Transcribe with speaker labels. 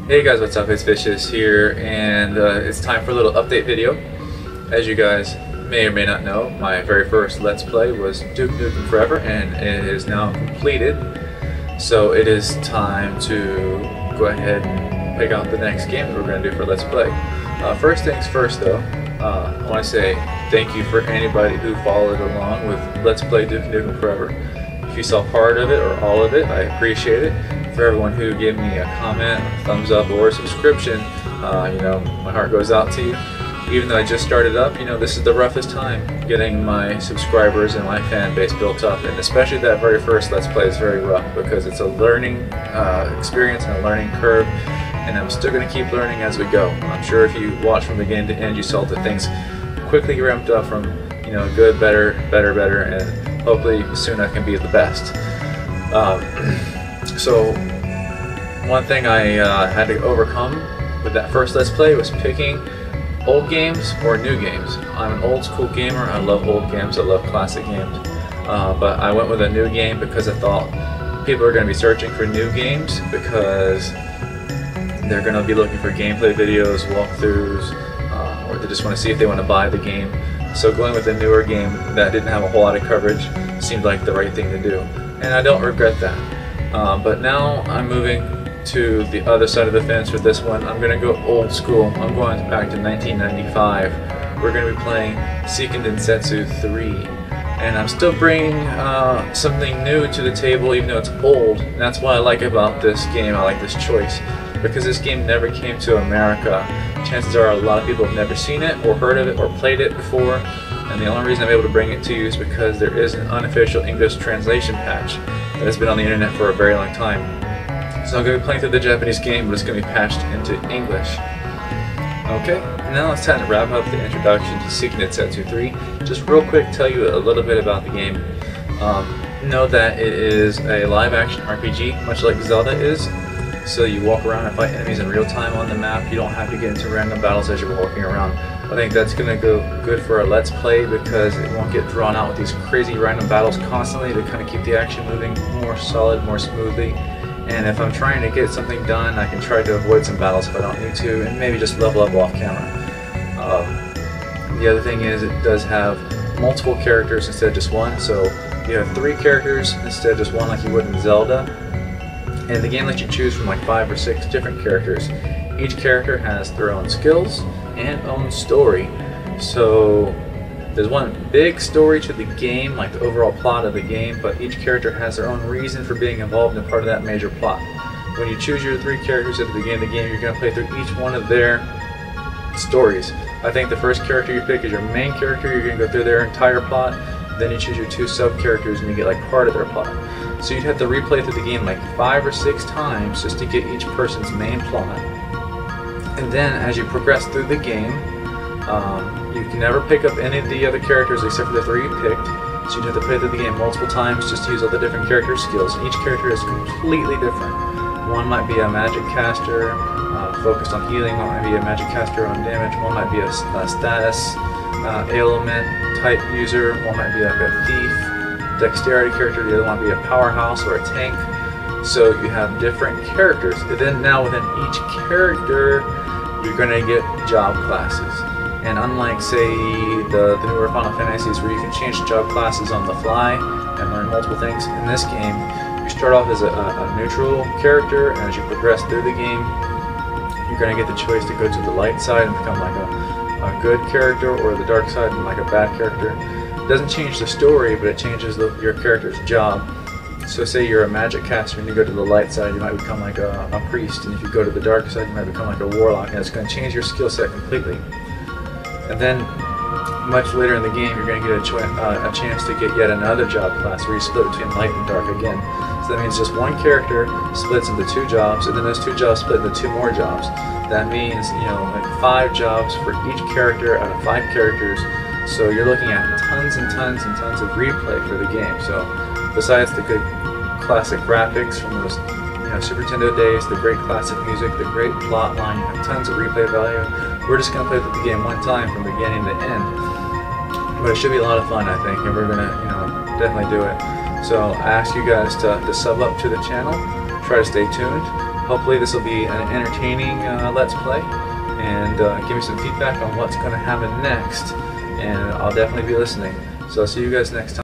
Speaker 1: Hey guys, what's up? It's Vicious here, and it's time for a little update video. As you guys may or may not know, my very first Let's Play was Nukem Forever, and it is now completed. So it is time to go ahead and pick out the next game that we're going to do for Let's Play. First things first though, I want to say thank you for anybody who followed along with Let's Play Nukem Forever. If you saw part of it or all of it, I appreciate it. For everyone who gave me a comment, a thumbs up, or a subscription, you know, my heart goes out to you. Even though I just started up, you know, this is the roughest time getting my subscribers and my fan base built up, and especially that very first Let's Play is very rough because it's a learning experience and a learning curve, and I'm still going to keep learning as we go. I'm sure if you watch from beginning to end, you saw that things quickly ramped up from, you know, good, better, and hopefully soon I can be the best. So one thing I had to overcome with that first Let's Play was picking old games or new games. I'm an old school gamer. I love old games. I love classic games. But I went with a new game because I thought people are going to be searching for new games because they're going to be looking for gameplay videos, walkthroughs, or they just want to see if they want to buy the game. So going with a newer game that didn't have a whole lot of coverage seemed like the right thing to do. And I don't regret that. But now I'm moving to the other side of the fence with this one. I'm going to go old school. I'm going back to 1995. We're going to be playing Seiken Densetsu 3. And I'm still bringing something new to the table even though it's old. And that's what I like about this game. I like this choice. Because this game never came to America. Chances are a lot of people have never seen it or heard of it or played it before. And the only reason I'm able to bring it to you is because there is an unofficial English translation patch that has been on the internet for a very long time. So I'm going to be playing through the Japanese game, but it's going to be patched into English. Okay, now it's time to wrap up the introduction to Seiken Densetsu 3. Just real quick, tell you a little bit about the game. Know that it is a live-action RPG, much like Zelda is. So you walk around and fight enemies in real time on the map. You don't have to get into random battles as you're walking around. I think that's going to go good for a Let's Play because it won't get drawn out with these crazy random battles constantly to kind of keep the action moving more solid, more smoothly. And if I'm trying to get something done, I can try to avoid some battles if I don't need to, and maybe just level up off camera. The other thing is it does have multiple characters instead of just one, so you have 3 characters instead of just one like you would in Zelda. And the game lets you choose from like 5 or 6 different characters. Each character has their own skills and own story. So there's one big story to the game, like the overall plot of the game, but each character has their own reason for being involved in part of that major plot. When you choose your 3 characters at the beginning of the game, you're going to play through each one of their stories. I think the first character you pick is your main character. You're going to go through their entire plot. Then you choose your 2 sub-characters and you get like part of their plot. So you'd have to replay through the game like 5 or 6 times just to get each person's main plot. And then as you progress through the game, you can never pick up any of the other characters except for the 3 you picked. So you'd have to play through the game multiple times just to use all the different character skills. And each character is completely different. One might be a magic caster, focused on healing. One might be a magic caster on damage. One might be a status ailment type user. One might be like a thief, dexterity character. The other one might be a powerhouse or a tank. So you have different characters. And then now within each character, you're going to get job classes. And unlike, say, the newer Final Fantasies where you can change job classes on the fly and learn multiple things, in this game, you start off as a neutral character, and as you progress through the game, you're going to get the choice to go to the light side and become like a good character, or the dark side and like a bad character. It doesn't change the story, but it changes your character's job. So say you're a magic caster and you go to the light side, you might become like a priest, and if you go to the dark side, you might become like a warlock, and it's going to change your skill set completely. And then, much later in the game, you're going to get a chance to get yet another job class where you split between light and dark again. So that means just one character splits into 2 jobs, and then those 2 jobs split into 2 more jobs. That means, you know, like 5 jobs for each character out of 5 characters. So you're looking at tons and tons and tons of replay for the game. So besides the good classic graphics from those, you know, Super Nintendo days, the great classic music, the great plot line, you have tons of replay value. We're just going to play through the game one time from beginning to end. But it should be a lot of fun, I think, and we're going to, you know, definitely do it. So I ask you guys to sub up to the channel, try to stay tuned, Hopefully this will be an entertaining Let's Play, and give me some feedback on what's going to happen next, and I'll definitely be listening. So I'll see you guys next time.